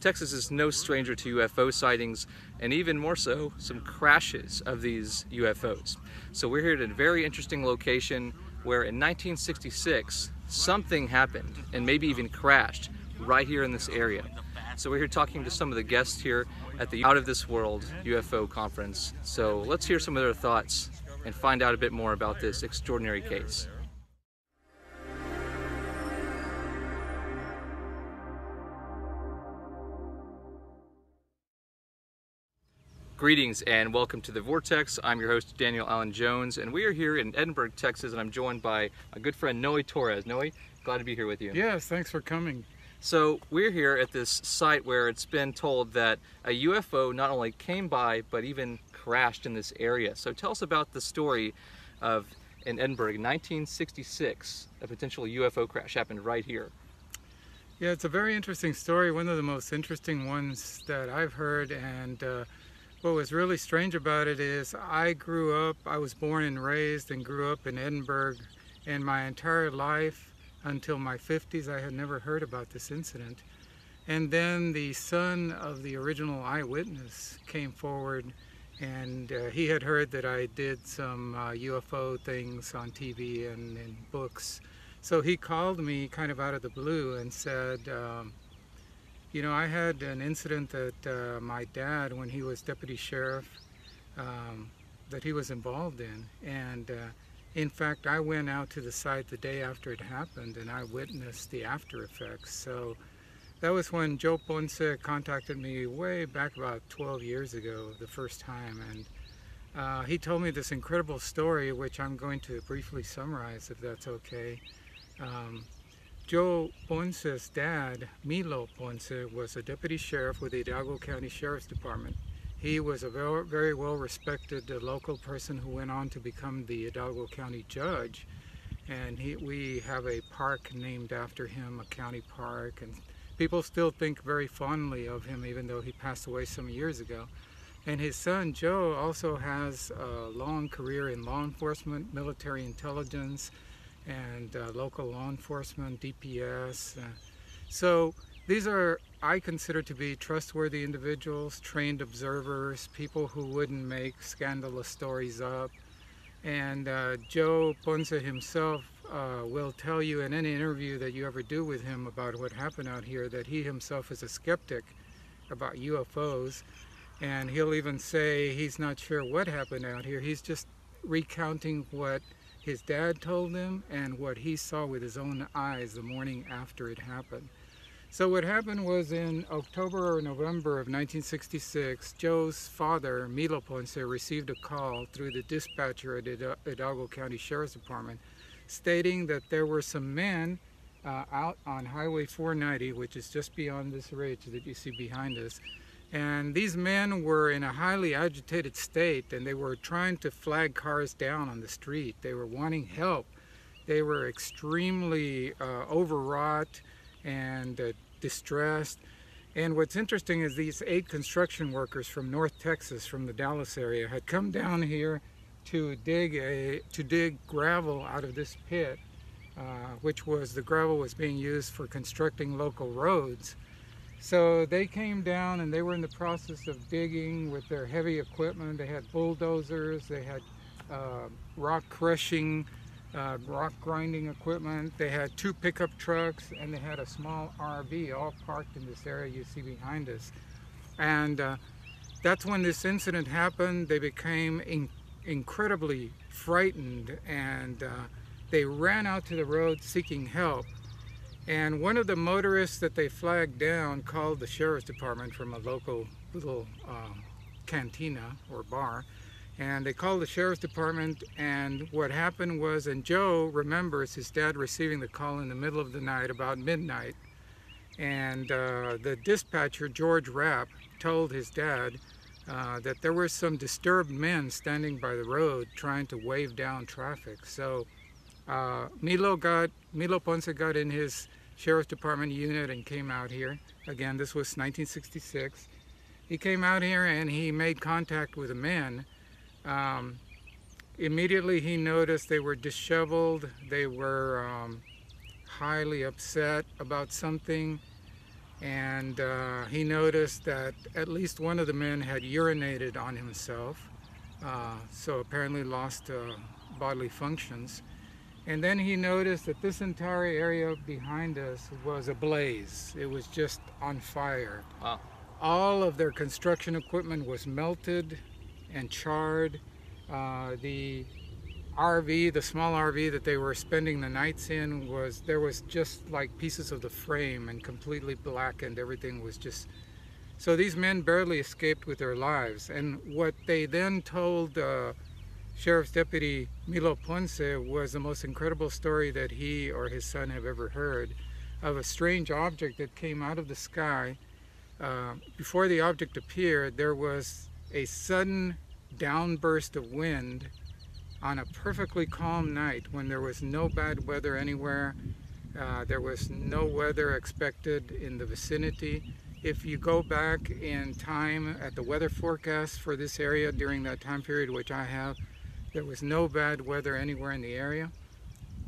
Texas is no stranger to UFO sightings, and even more so, some crashes of these UFOs. So we're here at a very interesting location where in 1966, something happened and maybe even crashed right here in this area. So we're here talking to some of the guests here at the Out of This World UFO conference. So let's hear some of their thoughts and find out a bit more about this extraordinary case. Greetings and welcome to the Vortex. I'm your host Daniel Allen Jones, and we are here in Edinburg, Texas, and I'm joined by a good friend, Noe Torres. Noe, glad to be here with you. Yes, thanks for coming. So we're here at this site where it's been told that a UFO not only came by, but even crashed in this area. So tell us about the story of, in Edinburg, in 1966, a potential UFO crash happened right here. Yeah, it's a very interesting story, one of the most interesting ones that I've heard, and what was really strange about it is I was born and raised and grew up in Edinburg, and my entire life until my 50s I had never heard about this incident. And then the son of the original eyewitness came forward, and he had heard that I did some UFO things on TV and in books. So he called me kind of out of the blue and said, you know, I had an incident that my dad, when he was deputy sheriff, that he was involved in. And in fact, I went out to the site the day after it happened, and I witnessed the after effects. So that was when Joe Ponce contacted me way back about 12 years ago, the first time. And he told me this incredible story, which I'm going to briefly summarize, if that's okay. Joe Ponce's dad, Milo Ponce, was a deputy sheriff with the Hidalgo County Sheriff's Department. He was a very well-respected local person who went on to become the Hidalgo County judge. And we have a park named after him, a county park, and people still think very fondly of him, even though he passed away some years ago. And his son, Joe, also has a long career in law enforcement, military intelligence, and local law enforcement, DPS. So these are, I consider to be trustworthy individuals, trained observers, people who wouldn't make scandalous stories up. And Joe Ponce himself will tell you in any interview that you ever do with him about what happened out here that he himself is a skeptic about UFOs. And he'll even say he's not sure what happened out here. He's just recounting what his dad told him and what he saw with his own eyes the morning after it happened. So what happened was in October or November of 1966, Joe's father, Milo Ponce, received a call through the dispatcher at the Hidalgo County Sheriff's Department stating that there were some men out on Highway 490, which is just beyond this ridge that you see behind us. And these men were in a highly agitated state, and they were trying to flag cars down on the street. They were wanting help. They were extremely overwrought and distressed. And what's interesting is these 8 construction workers from North Texas, from the Dallas area, had come down here to dig gravel out of this pit, the gravel was being used for constructing local roads. So they came down and they were in the process of digging with their heavy equipment. They had bulldozers, they had rock crushing, rock grinding equipment. They had 2 pickup trucks, and they had a small RV all parked in this area you see behind us. And that's when this incident happened. They became incredibly frightened, and they ran out to the road seeking help. And one of the motorists that they flagged down called the sheriff's department from a local little cantina or bar. And they called the sheriff's department, and what happened was, and Joe remembers his dad receiving the call in the middle of the night, about midnight. And the dispatcher, George Rapp, told his dad that there were some disturbed men standing by the road trying to wave down traffic. So Milo Ponce got in his sheriff's department unit and came out here. Again, this was 1966. He came out here and he made contact with the men. Immediately he noticed they were disheveled. They were highly upset about something. and he noticed that at least one of the men had urinated on himself, so apparently lost bodily functions. And then he noticed that this entire area behind us was ablaze. It was just on fire. Wow. All of their construction equipment was melted and charred. The RV, the small RV that they were spending the nights in, there was just like pieces of the frame and completely blackened. Everything was just... So these men barely escaped with their lives. And what they then told Sheriff's Deputy Milo Ponce was the most incredible story that he or his son have ever heard, of a strange object that came out of the sky. Before the object appeared, there was a sudden downburst of wind on a perfectly calm night when there was no bad weather anywhere. There was no weather expected in the vicinity. If you go back in time at the weather forecast for this area during that time period, which I have, there was no bad weather anywhere in the area.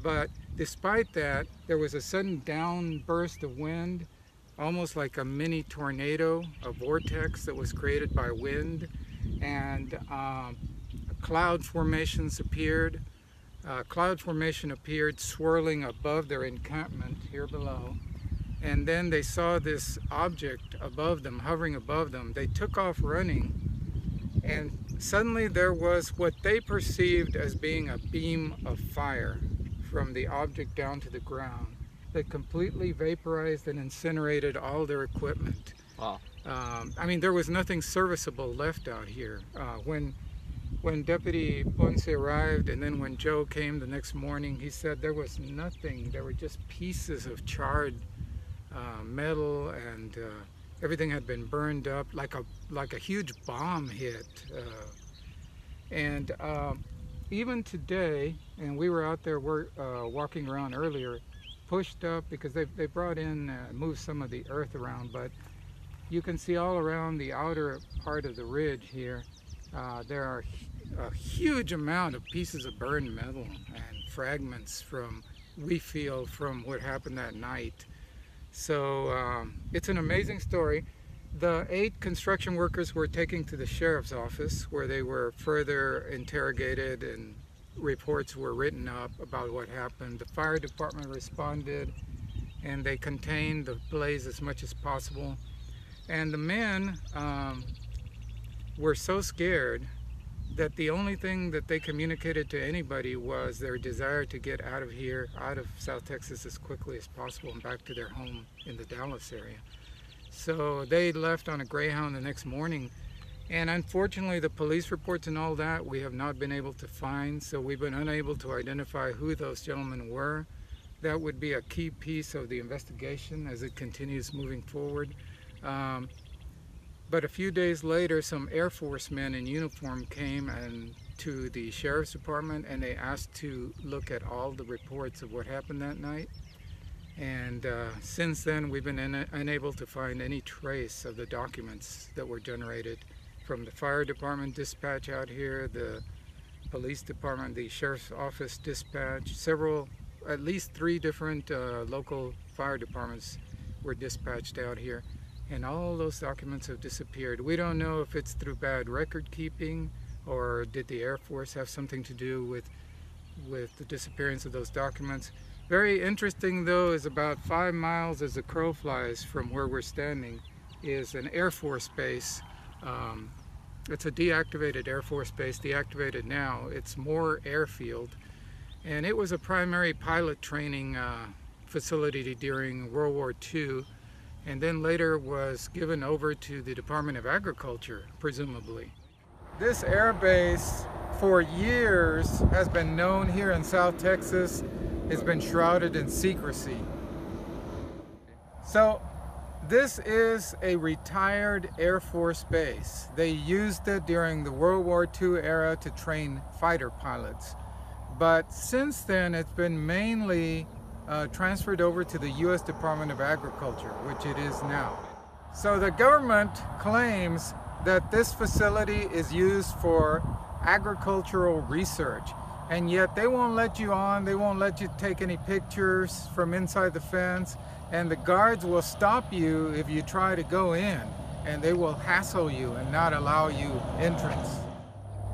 But despite that, there was a sudden downburst of wind, almost like a mini tornado, a vortex that was created by wind, and cloud formations appeared. Cloud formation appeared swirling above their encampment here below. And then they saw this object above them, hovering above them. They took off running, and suddenly there was what they perceived as being a beam of fire from the object down to the ground that completely vaporized and incinerated all their equipment. Wow. I mean, there was nothing serviceable left out here. When Deputy Ponce arrived, and then when Joe came the next morning, he said there was nothing. There were just pieces of charred metal, and everything had been burned up like a huge bomb hit. And even today, and we were out there walking around earlier, pushed up because they brought in, moved some of the earth around, but you can see all around the outer part of the ridge here, there are a huge amount of pieces of burned metal and fragments we feel, from what happened that night. So it's an amazing story. The 8 construction workers were taken to the sheriff's office, where they were further interrogated and reports were written up about what happened. The fire department responded, and they contained the blaze as much as possible. And the men were so scared that the only thing that they communicated to anybody was their desire to get out of here, out of South Texas, as quickly as possible and back to their home in the Dallas area. So they left on a Greyhound the next morning, and unfortunately the police reports and all that we have not been able to find, so we've been unable to identify who those gentlemen were. That would be a key piece of the investigation as it continues moving forward. But a few days later, some Air Force men in uniform came to the Sheriff's Department, and they asked to look at all the reports of what happened that night. And since then, we've been unable to find any trace of the documents that were generated from the fire department dispatch out here, the police department, the Sheriff's Office dispatch, at least 3 different local fire departments were dispatched out here. And all those documents have disappeared. We don't know if it's through bad record keeping, or did the Air Force have something to do with the disappearance of those documents. Very interesting though is about 5 miles as the crow flies from where we're standing is an Air Force base. It's a deactivated Air Force base, deactivated now. It's Moore Airfield, and it was a primary pilot training facility during World War II, and then later was given over to the Department of Agriculture, presumably. This air base for years has been known here in South Texas. It's been shrouded in secrecy. So this is a retired Air Force base. They used it during the World War II era to train fighter pilots. But since then, it's been mainly transferred over to the U.S. Department of Agriculture, which it is now. So the government claims that this facility is used for agricultural research. and yet they won't let you on, they won't let you take any pictures from inside the fence, and the guards will stop you if you try to go in, and they will hassle you and not allow you entrance.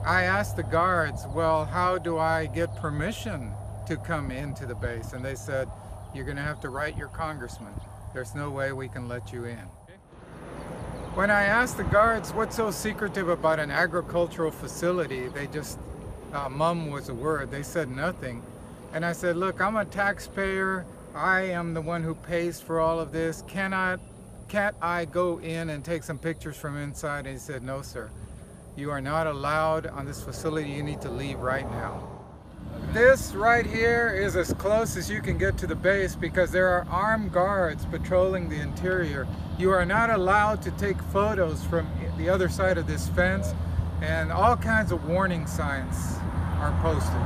I asked the guards, well, how do I get permission to come into the base? And they said, you're gonna have to write your congressman. There's no way we can let you in. When I asked the guards what's so secretive about an agricultural facility, they just, mum was a word, they said nothing. And I said, look, I'm a taxpayer, I am the one who pays for all of this, can't I go in and take some pictures from inside? And he said, no sir, you are not allowed on this facility, you need to leave right now. This right here is as close as you can get to the base because there are armed guards patrolling the interior. You are not allowed to take photos from the other side of this fence, and all kinds of warning signs are posted.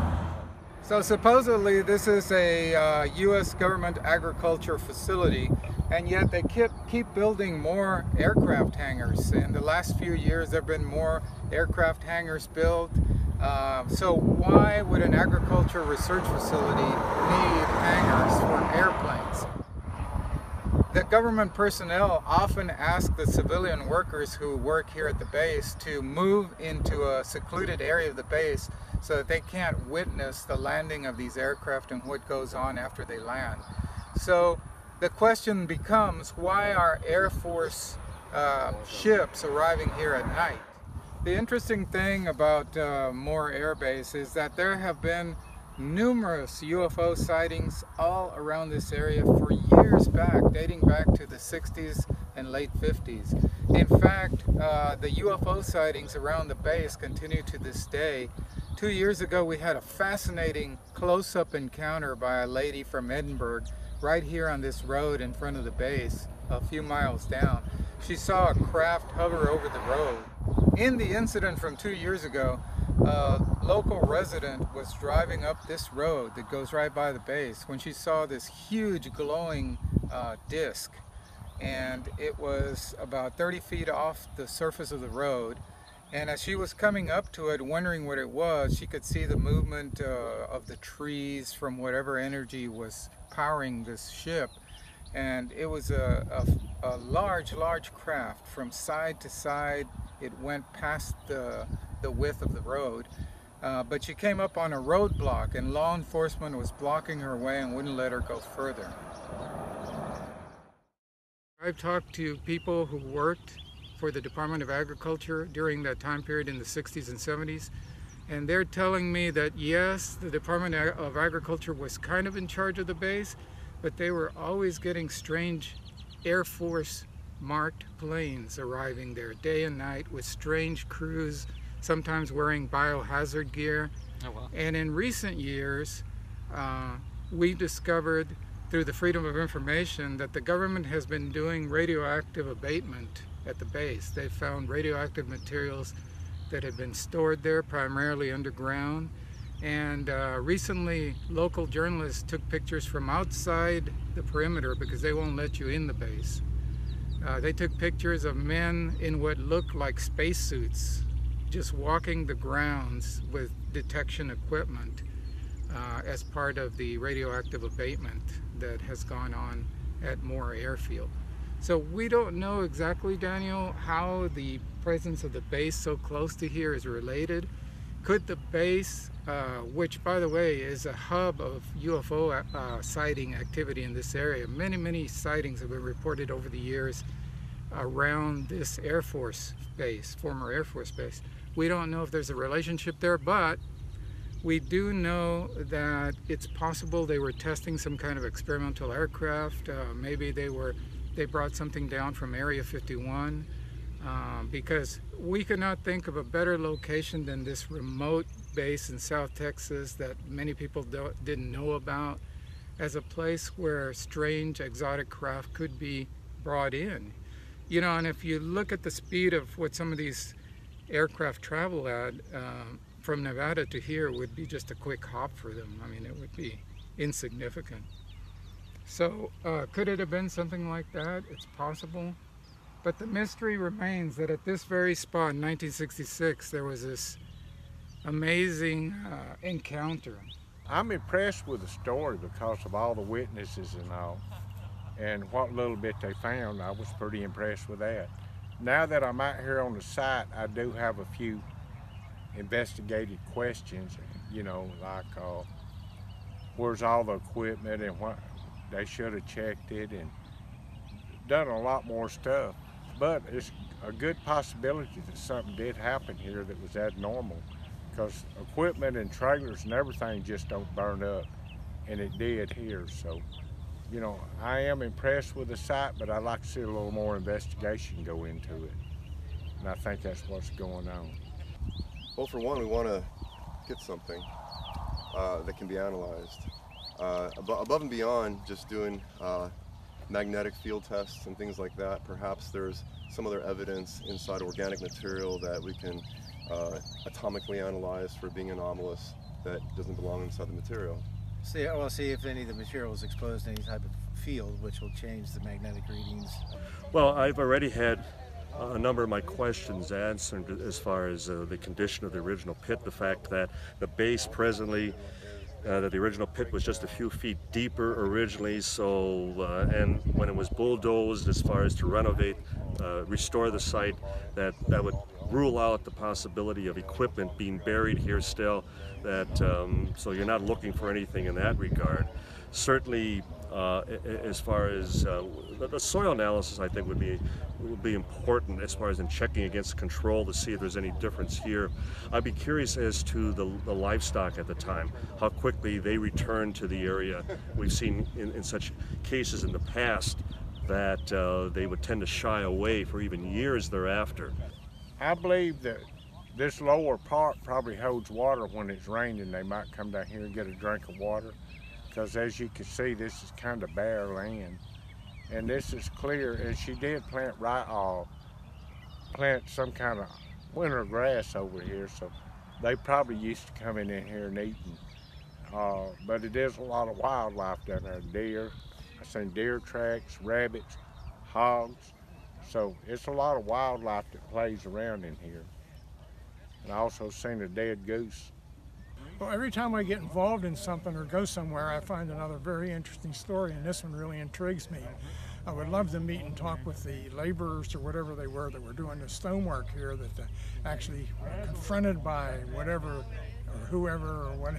So supposedly this is a U.S. government agriculture facility, and yet they keep building more aircraft hangars. In the last few years there have been more aircraft hangars built. So why would an agriculture research facility need hangars for airplanes? The government personnel often ask the civilian workers who work here at the base to move into a secluded area of the base so that they can't witness the landing of these aircraft and what goes on after they land. So the question becomes, why are Air Force ships arriving here at night? The interesting thing about Moore Air Base is that there have been numerous UFO sightings all around this area for years back, dating back to the 60s and late 50s. In fact, the UFO sightings around the base continue to this day. 2 years ago we had a fascinating close-up encounter by a lady from Edinburg right here on this road in front of the base, a few miles down. She saw a craft hover over the road. In the incident from 2 years ago, a local resident was driving up this road that goes right by the base when she saw this huge glowing disc, and it was about 30 feet off the surface of the road. And as she was coming up to it, wondering what it was, she could see the movement of the trees from whatever energy was powering this ship. And it was a large craft. From side to side, it went past the width of the road. But she came up on a roadblock, and law enforcement was blocking her way and wouldn't let her go further. I've talked to people who worked for the Department of Agriculture during that time period in the 60s and 70s, and they're telling me that yes, the Department of Agriculture was kind of in charge of the base, but they were always getting strange Air Force marked planes arriving there day and night with strange crews, sometimes wearing biohazard gear. Oh, wow. And in recent years, we discovered through the Freedom of Information that the government has been doing radioactive abatement at the base. They found radioactive materials that had been stored there, primarily underground. And recently, local journalists took pictures from outside the perimeter because they won't let you in the base. They took pictures of men in what looked like spacesuits, just walking the grounds with detection equipment as part of the radioactive abatement that has gone on at Moore Airfield. So we don't know exactly, Daniel, how the presence of the base so close to here is related. Could the base, which by the way is a hub of UFO sighting activity in this area, many sightings have been reported over the years around this Air Force base, former Air Force base. We don't know if there's a relationship there, but we do know that it's possible they were testing some kind of experimental aircraft. Maybe they brought something down from Area 51, because we could not think of a better location than this remote base in South Texas that many people didn't know about as a place where strange exotic craft could be brought in. You know, and if you look at the speed of what some of these aircraft travel at, from Nevada to here would be just a quick hop for them. I mean, it would be insignificant. So could it have been something like that? It's possible. But the mystery remains that at this very spot in 1966, there was this amazing encounter. I'm impressed with the story because of all the witnesses and all. And what little bit they found, I was pretty impressed with that. Now that I'm out here on the site, I do have a few investigative questions, you know, like where's all the equipment and what they should have checked it and done a lot more stuff. But it's a good possibility that something did happen here that was abnormal, because equipment and trailers and everything just don't burn up, and it did here. So, you know, I am impressed with the site, but I'd like to see a little more investigation go into it. And I think that's what's going on. Well, for one, we want to get something that can be analyzed. Above and beyond just doing magnetic field tests and things like that, perhaps there's some other evidence inside organic material that we can atomically analyze for being anomalous that doesn't belong inside the material. See if any of the material is exposed to any type of field, which will change the magnetic readings. Well, I've already had a number of my questions answered as far as the condition of the original pit, the fact that the base presently, that the original pit was just a few feet deeper originally, so and when it was bulldozed as far as to renovate, restore the site, that would rule out the possibility of equipment being buried here still, that so you're not looking for anything in that regard. Certainly as far as the soil analysis, I think would be important as far as in checking against control to see if there's any difference here. I'd be curious as to the livestock at the time, how quickly they returned to the area. We've seen in such cases in the past that they would tend to shy away for even years thereafter. I believe that this lower part probably holds water. When it's raining, they might come down here and get a drink of water, because as you can see, this is kind of bare land, and this is clear. And she did plant some kind of winter grass over here, so they probably used to coming in here and eating. But it is a lot of wildlife down there. Deer, I've seen deer tracks, rabbits, hogs. So it's a lot of wildlife that plays around in here. And I also seen a dead goose. Well, every time I get involved in something or go somewhere, I find another very interesting story, and this one really intrigues me. I would love to meet and talk with the laborers or whatever they were that were doing the stonework here, that actually were confronted by whatever or whoever or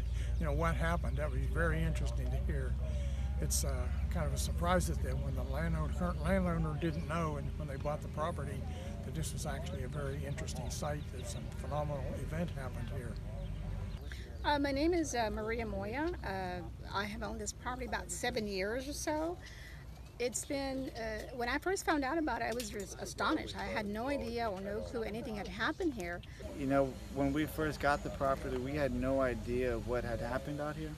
what happened. That would be very interesting to hear. It's kind of a surprise that when the current landowner didn't know, and when they bought the property, that this was actually a very interesting site, that some phenomenal event happened here. My name is Maria Moya. I have owned this property about 7 years or so. It's been, when I first found out about it, I was just astonished. I had no idea or no clue anything had happened here. You know, when we first got the property, we had no idea of what had happened out here.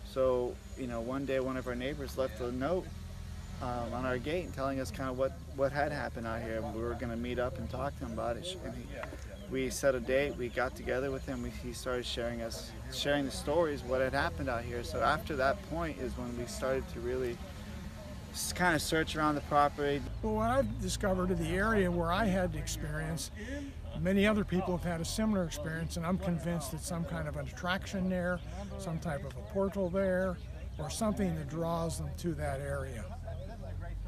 So, you know, one day one of our neighbors left a note on our gate telling us kind of what had happened out here. We were going to meet up and talk to him about it. And we set a date, we got together with him, he started sharing the stories, what had happened out here. So after that point is when we started to really kind of search around the property. Well, what I've discovered in the area where I had the experience, many other people have had a similar experience, and I'm convinced that some kind of an attraction there, some type of a portal there, or something that draws them to that area.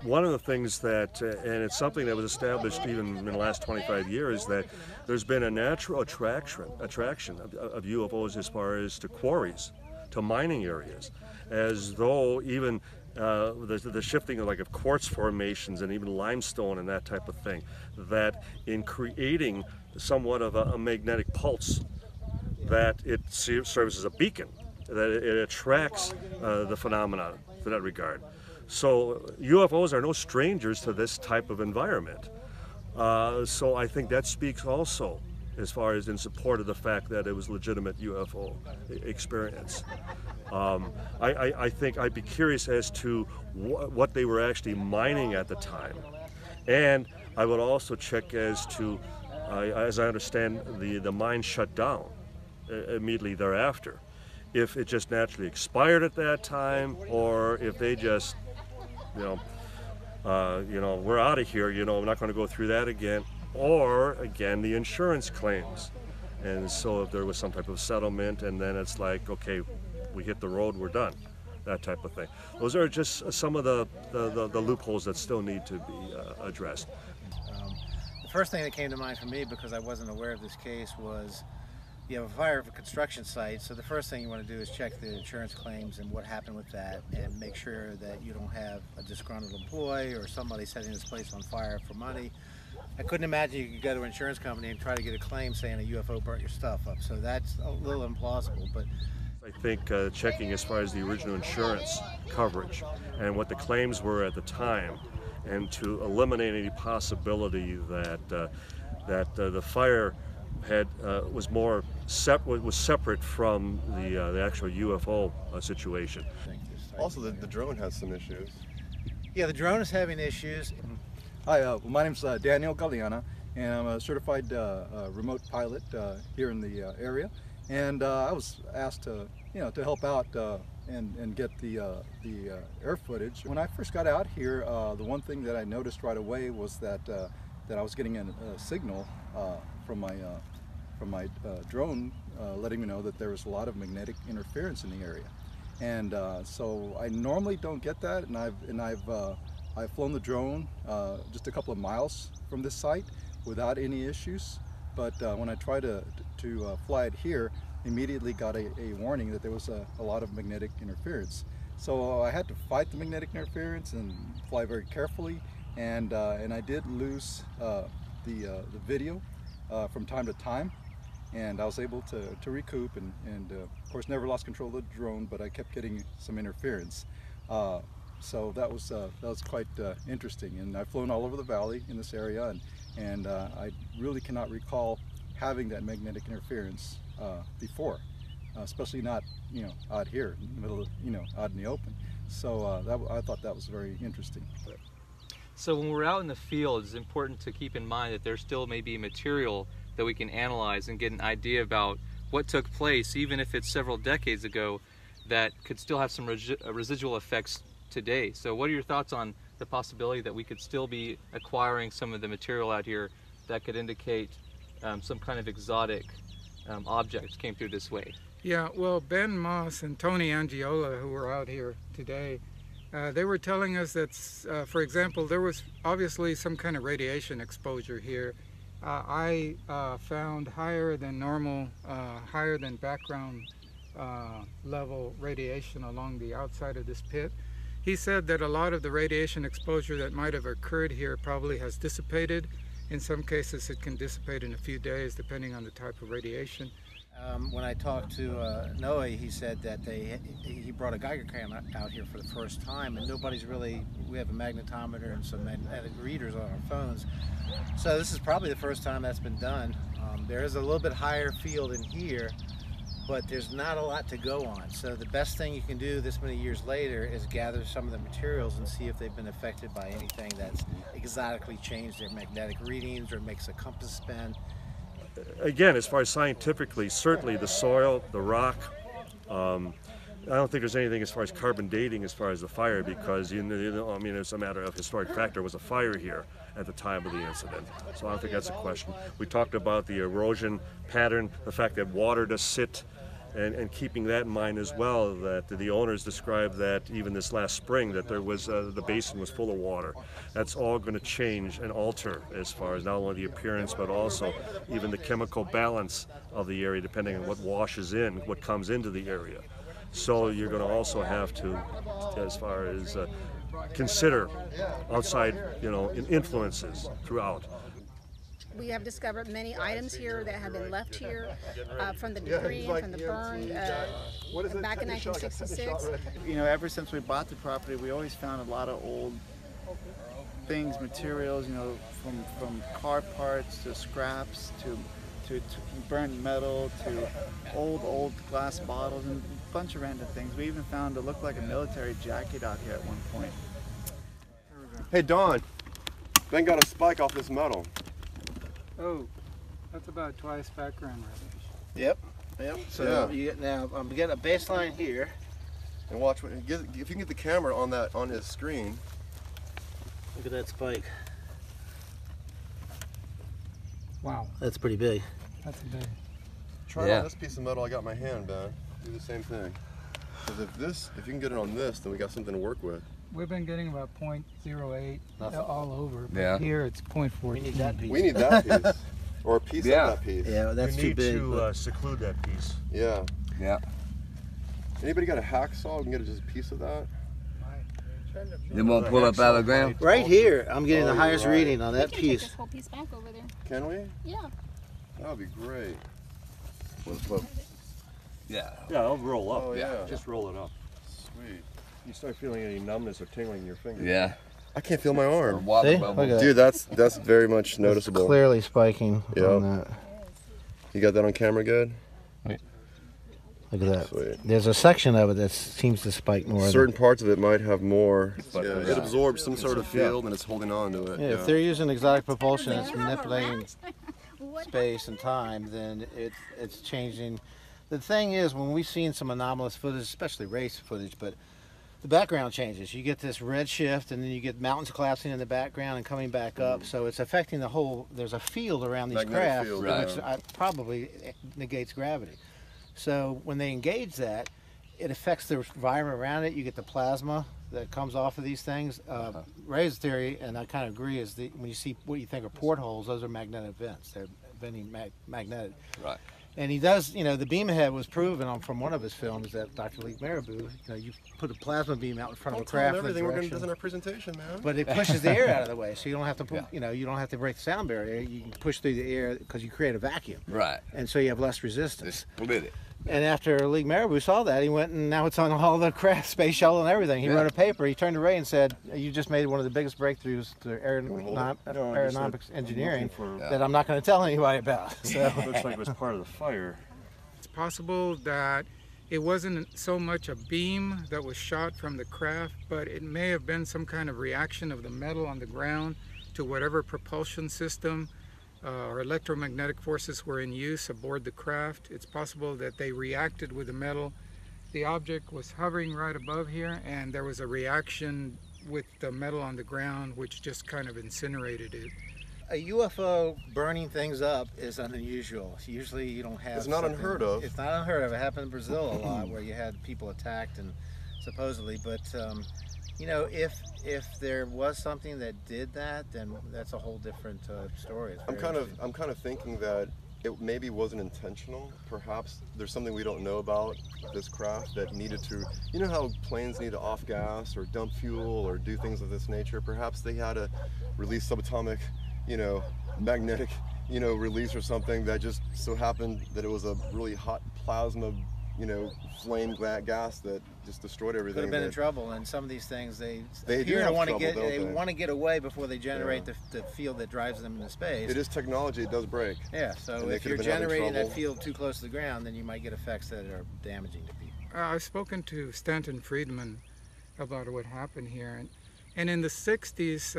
One of the things that, and it's something that was established even in the last 25 years, that there's been a natural attraction of UFOs as far as to quarries, to mining areas, as though even the shifting of quartz formations and even limestone and that type of thing, that in creating somewhat of a magnetic pulse, that it serves as a beacon, that it attracts the phenomenon in that regard. So UFOs are no strangers to this type of environment. So I think that speaks also as far as in support of the fact that it was legitimate UFO experience. I think I'd be curious as to what they were actually mining at the time. And I would also check as to, as I understand, the mine shut down immediately thereafter. If it just naturally expired at that time, or if they just, we're out of here, we're not going to go through that again. Or, again, the insurance claims. And so if there was some type of settlement, and then it's like, okay, we hit the road, we're done, that type of thing. Those are just some of the loopholes that still need to be addressed. The first thing that came to mind for me, because I wasn't aware of this case, was you have a fire at a construction site, so the first thing you want to do is check the insurance claims and what happened with that, and make sure that you don't have a disgruntled employee or somebody setting this place on fire for money. I couldn't imagine you could go to an insurance company and try to get a claim saying a UFO burnt your stuff up, so that's a little implausible. But I think checking as far as the original insurance coverage and what the claims were at the time, and to eliminate any possibility that the fire was separate from the actual UFO situation. Also, the drone has some issues. yeah, the drone is having issues. Hi, my name's Daniel Galeana, and I'm a certified remote pilot here in the area. And I was asked to, to help out and get the air footage. When I first got out here, the one thing that I noticed right away was that I was getting a signal from my drone letting me know that there was a lot of magnetic interference in the area. And so I normally don't get that, and I've flown the drone just a couple of miles from this site without any issues. But when I tried to fly it here, immediately got a warning that there was a lot of magnetic interference. So I had to fight the magnetic interference and fly very carefully, and I did lose the video from time to time, and I was able to recoup and of course never lost control of the drone, but I kept getting some interference. So that was quite interesting, and I've flown all over the valley in this area, and I really cannot recall having that magnetic interference before, especially not out here in the middle of out in the open. So I thought that was very interesting. So when we're out in the field, it's important to keep in mind that there still may be material that we can analyze and get an idea about what took place, even if it's several decades ago, that could still have some residual effects today. So what are your thoughts on the possibility that we could still be acquiring some of the material out here that could indicate some kind of exotic objects came through this way? Yeah, well, Ben Moss and Tony Angiola, who were out here today, they were telling us that, for example, there was obviously some kind of radiation exposure here. I found higher than normal, higher than background level radiation along the outside of this pit. He said that a lot of the radiation exposure that might have occurred here probably has dissipated. In some cases it can dissipate in a few days depending on the type of radiation. When I talked to Noe, he said that he brought a Geiger counter out here for the first time, and nobody's really, we have a magnetometer and some magnetic readers on our phones, so this is probably the first time that's been done. There is a little bit higher field in here, but there's not a lot to go on, so the best thing you can do this many years later is gather some of the materials and see if they've been affected by anything that's exotically changed their magnetic readings or makes a compass spin. Again, as far as scientifically, certainly the soil, the rock, I don't think there's anything as far as carbon dating as far as the fire, because I mean, it's a matter of historic fact. There was a fire here at the time of the incident, so I don't think that's a question. We talked about the erosion pattern, the fact that water does sit, and keeping that in mind as well, that the owners described that even this last spring that there was the basin was full of water. That's all going to change and alter as far as not only the appearance but also even the chemical balance of the area, depending on what washes in, what comes into the area. So you're going to also have to, as far as consider outside influences throughout. We have discovered many items here that have been left here from the debris, from the burn back in 1966. Ever since we bought the property, we always found a lot of old things, materials, from car parts to scraps to burnt metal to old glass bottles and a bunch of random things. We even found what looked like a military jacket out here at one point. Hey Don, Ben got a spike off this metal. Oh, that's about twice background radiation. Yep. So now I'm getting a baseline here. And watch if you can get the camera on his screen. Look at that spike. Wow. That's pretty big. That's big. try it on this piece of metal I got in my hand, Ben. Do the same thing. Because if you can get it on this, then we got something to work with. We've been getting about 0.08 all over, but Yeah. here it's 0.14. We need that piece. We need that piece. Or a piece of that piece. Yeah, that's you too need big. to seclude that piece. Yeah. Yeah. Anybody got a hacksaw? We can get just a piece of that? They won't pull up out of the ground? Right here, I'm getting Oh, the highest you're right. reading on that We can take piece. this whole piece back over there. Can we? Yeah. That would be great. Yeah. Yeah, I'll roll up. Oh, yeah. Just roll it up. Sweet. You start feeling any numbness or tingling in your fingers. Yeah. I can't feel my arm. Water See? bubble. Look at Dude, that's very much noticeable. It's clearly spiking Yep. on that. You got that on camera good? Look at that. Sweet. There's a section of it that seems to spike more. Certain parts of it might have more. But, Yeah, it absorbs some sort of field and it's holding on to it. Yeah, if they're using exotic propulsion, it's manipulating space and time, then it's changing. The thing is, when we've seen some anomalous footage, especially race footage, but the background changes. You get this red shift, and then you get mountains collapsing in the background and coming back up. So it's affecting the whole. There's a field around these Magnetic craft, field, which right. probably negates gravity. So when they engage that, it affects the environment around it. You get the plasma that comes off of these things. Ray's theory, and I kind of agree, is when you see what you think are portholes, those are magnetic vents. They're venting magnetic. Right. And he does, the beam ahead was proven from one of his films that Dr. Lee Marabou, you put a plasma beam out in front of a craft. Everything we're going to do in our presentation, man. But it pushes the air out of the way, so you don't have to, you don't have to break the sound barrier. You can push through the air because you create a vacuum. Right. And so you have less resistance. Split it. And after Lee Marabou saw that, he went and now it's on all the craft, space shuttle and everything. He wrote a paper. He turned to Ray and said, "You just made one of the biggest breakthroughs to aeronautics engineering that I'm not going to tell anybody about." So It looks like it was part of the fire. It's possible that it wasn't so much a beam that was shot from the craft, but it may have been some kind of reaction of the metal on the ground to whatever propulsion system or electromagnetic forces were in use aboard the craft. It's possible that they reacted with the metal. The object was hovering right above here, and there was a reaction with the metal on the ground, which just kind of incinerated it. a UFO burning things up is unusual. Usually you don't have. It's not unheard of. It's not unheard of. It happened in Brazil a lot, where you had people attacked and supposedly, but you know, if there was something that did that, then that's a whole different story. I'm kind of thinking that it maybe wasn't intentional. Perhaps there's something we don't know about this craft that needed to, you know how planes need to off gas or dump fuel or do things of this nature? Perhaps they had to release subatomic, you know, magnetic, you know, release or something that just so happened that it was a really hot plasma, you know, flame gas that just destroyed everything. Could have been in trouble, and some of these things they do have want to trouble, get. don't They they? want to get away before they generate the field that drives them into space. It is technology. It does break. Yeah. So And they if could you're have been having generating that trouble. field too close to the ground, then you might get effects that are damaging to people. I've spoken to Stanton Friedman about what happened here, and in the 60s,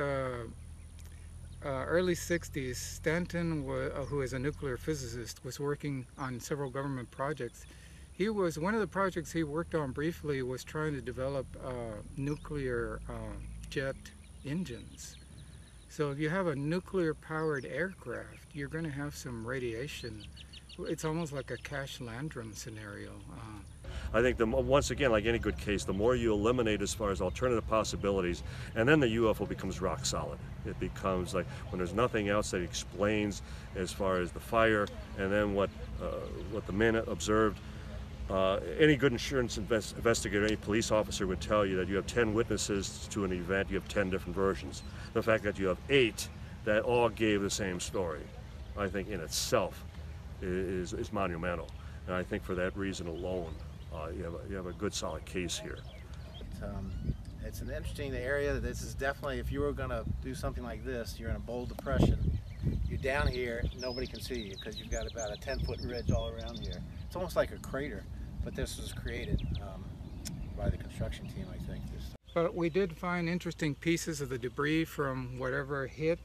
early 60s, Stanton, who is a nuclear physicist, was working on several government projects. One of the projects he worked on briefly was trying to develop nuclear jet engines. So if you have a nuclear-powered aircraft, you're going to have some radiation. It's almost like a Cash Landrum scenario. I think once again, like any good case, the more you eliminate as far as alternative possibilities, and then the UFO becomes rock solid. It becomes like when there's nothing else that explains as far as the fire, and then what the men observed. Any good insurance investigator, any police officer would tell you that you have 10 witnesses to an event, you have 10 different versions. The fact that you have 8 that all gave the same story, I think in itself is monumental. And I think for that reason alone, you have a good solid case here. It's an interesting area. This is definitely, if you were going to do something like this, you're in a bold depression. You're down here, nobody can see you because you've got about a 10-foot ridge all around here. It's almost like a crater, but this was created by the construction team, I think. But we did find interesting pieces of the debris from whatever hit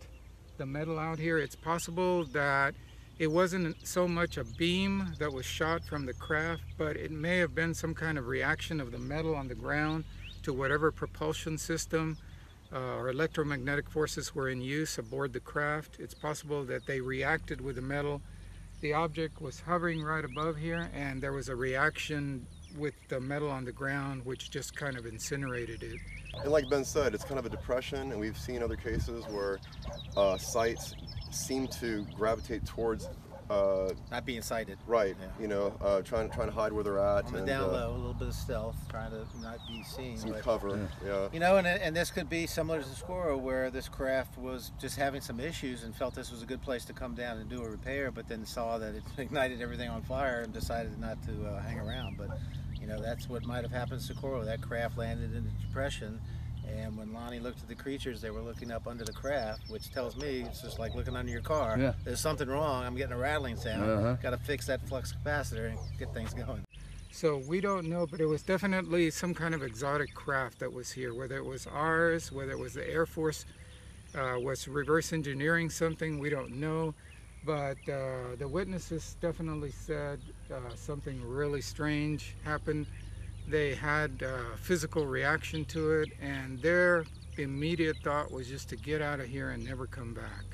the metal out here. It's possible that it wasn't so much a beam that was shot from the craft, but it may have been some kind of reaction of the metal on the ground to whatever propulsion system or electromagnetic forces were in use aboard the craft. It's possible that they reacted with the metal. the object was hovering right above here, and there was a reaction with the metal on the ground, which just kind of incinerated it. And like Ben said, it's kind of a depression, and we've seen other cases where sites seem to gravitate towards not being sighted. Right. Yeah. You know, trying to hide where they're at. On the down low, a little bit of stealth, trying to not be seen. Some cover. Yeah. You know, and this could be similar to the Squirrel, where this craft was just having some issues and felt this was a good place to come down and do a repair, but then saw that it ignited everything on fire and decided not to hang around. But you know, that's what might have happened to Socorro. That craft landed in a depression, and when Lonnie looked at the creatures, they were looking up under the craft, which tells me it's just like looking under your car. Yeah. There's something wrong. I'm getting a rattling sound. Got to fix that flux capacitor and get things going. So we don't know, but it was definitely some kind of exotic craft that was here, whether it was ours, whether it was the Air Force was reverse engineering something, we don't know. But the witnesses definitely said something really strange happened. They had a physical reaction to it, and their immediate thought was just to get out of here and never come back.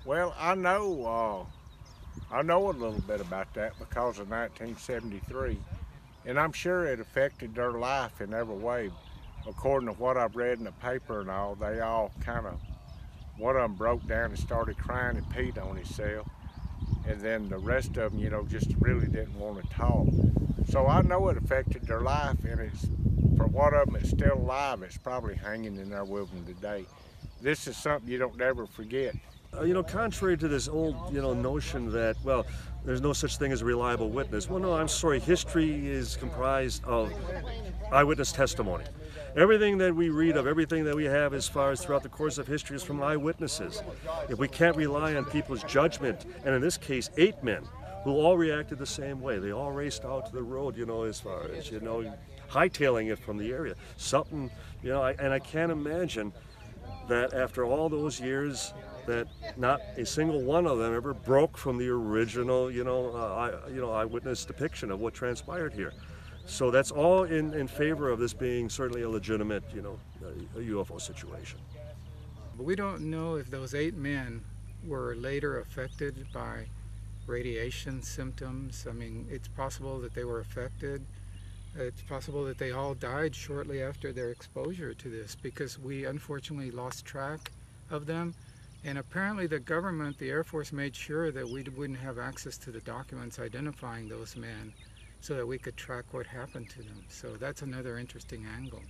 Well, I know a little bit about that because of 1973, and I'm sure it affected their life in every way. According to what I've read in the paper and all, they all kind of, one of them broke down and started crying and peed on himself, and then the rest of them, you know, just really didn't want to talk. So I know it affected their life, and it's, for one of them that's still alive, it's probably hanging in there with them today. This is something you don't ever forget. You know, contrary to this old, you know, notion that, well, there's no such thing as a reliable witness. Well, no, I'm sorry. History is comprised of eyewitness testimony. Everything that we read of, everything that we have as far as throughout the course of history is from eyewitnesses. If we can't rely on people's judgment, and in this case, 8 men, who all reacted the same way. They all raced out to the road, you know, as far as, you know, hightailing it from the area. Something, you know, and I can't imagine that after all those years that not a single one of them ever broke from the original, eyewitness depiction of what transpired here. So that's all in favor of this being certainly a legitimate, you know, a UFO situation. But we don't know if those 8 men were later affected by radiation symptoms. I mean, it's possible that they were affected. It's possible that they all died shortly after their exposure to this, because we unfortunately lost track of them. And apparently the government, the Air Force, made sure that we wouldn't have access to the documents identifying those men so that we could track what happened to them. So that's another interesting angle.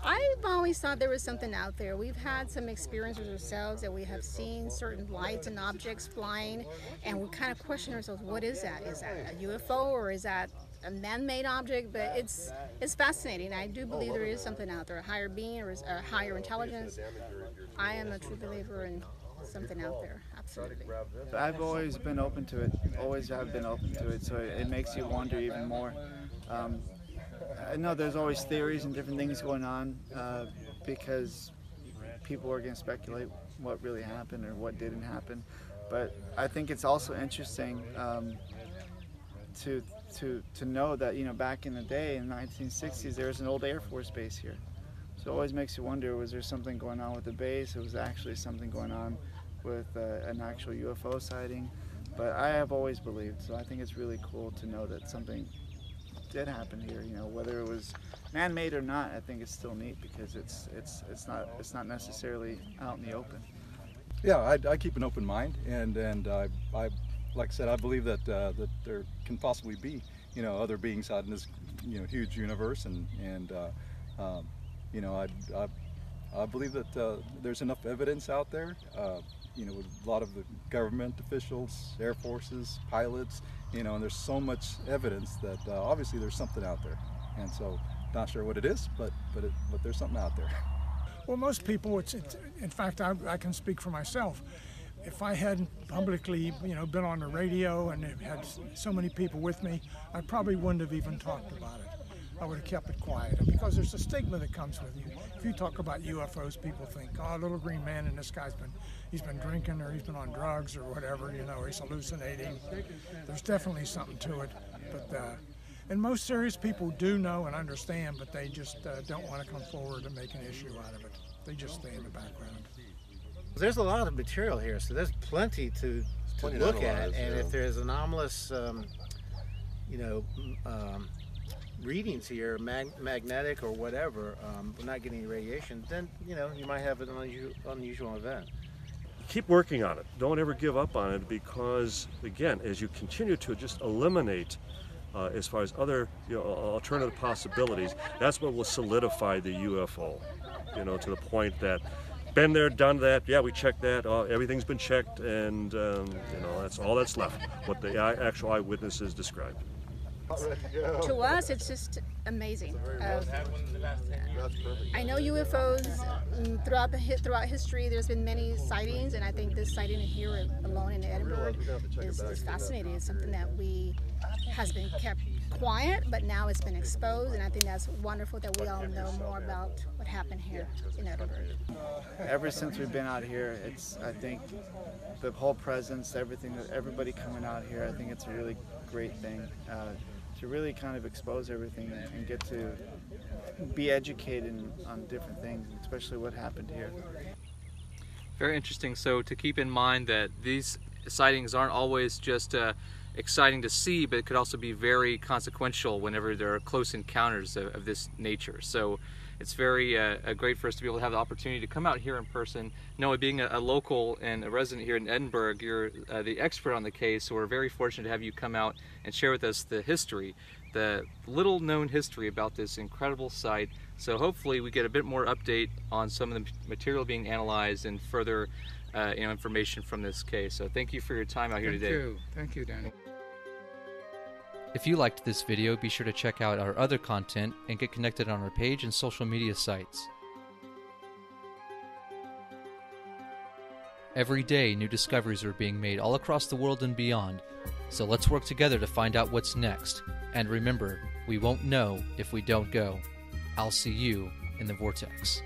I've always thought there was something out there. We've had some experiences ourselves that we have seen certain lights and objects flying, and we kind of question ourselves, what is that? Is that a UFO, or is that a man-made object? But it's fascinating. I do believe there is something out there, a higher being or a higher intelligence. I am a true believer in something out there, absolutely. I've always been open to it, always have been open to it, so it makes you wonder even more. I know there's always theories and different things going on because people are going to speculate what really happened or what didn't happen, but I think it's also interesting to know that, you know, back in the day in the 1960s there was an old Air Force base here. So it always makes you wonder, was there something going on with the base? Or was actually something going on with an actual UFO sighting? But I have always believed, so I think it's really cool to know that something did happen here. You know, whether it was man-made or not, I think it's still neat because it's not necessarily out in the open. Yeah, I keep an open mind, and I like I said, I believe that that there can possibly be, you know, other beings out in this, you know, huge universe, and you know, I believe that there's enough evidence out there, you know, with a lot of the government officials, Air Forces, pilots, you know, and there's so much evidence that obviously there's something out there, and so not sure what it is, but there's something out there. Well, most people, in fact, I can speak for myself. If I hadn't publicly, you know, been on the radio and had so many people with me, I probably wouldn't have even talked about it. I would have kept it quiet, because there's a stigma that comes with you. If you talk about UFOs, people think, oh, little green man, and this guy's he's been drinking, or he's been on drugs or whatever, you know, he's hallucinating. There's definitely something to it, but and most serious people do know and understand, but they just don't want to come forward and make an issue out of it. They just stay in the background. There's a lot of material here, so there's plenty to look at, and if there's anomalous, readings here, magnetic or whatever, we're not getting any radiation, then you might have an unusual event. Keep working on it. Don't ever give up on it, because again, as you continue to just eliminate as far as other alternative possibilities, that's what will solidify the UFO, to the point that been there, done that, yeah, we checked that, everything's been checked, and that's all that's left, what the actual eyewitnesses described. To us, it's just amazing. I know UFOs throughout history. There's been many sightings, and I think this sighting here alone in Edinburg is fascinating. It's something that has been kept quiet, but now it's been exposed, and I think that's wonderful that we all know more about what happened here in Edinburg. Ever since we've been out here, I think the whole presence, everybody coming out here, I think it's a really great thing. To really kind of expose everything and get to be educated on different things, especially what happened here. Very interesting. So to keep in mind that these sightings aren't always just exciting to see, but it could also be very consequential whenever there are close encounters of this nature. So it's very great for us to be able to have the opportunity to come out here in person. Noe, being a local and a resident here in Edinburg, you're the expert on the case, so we're very fortunate to have you come out and share with us the history, the little known history about this incredible site. So hopefully we get a bit more update on some of the material being analyzed and further information from this case. So thank you for your time out here today. Thank you, Danny. If you liked this video, be sure to check out our other content and get connected on our page and social media sites. Every day, new discoveries are being made all across the world and beyond, so let's work together to find out what's next. And remember, we won't know if we don't go. I'll see you in the Vortex.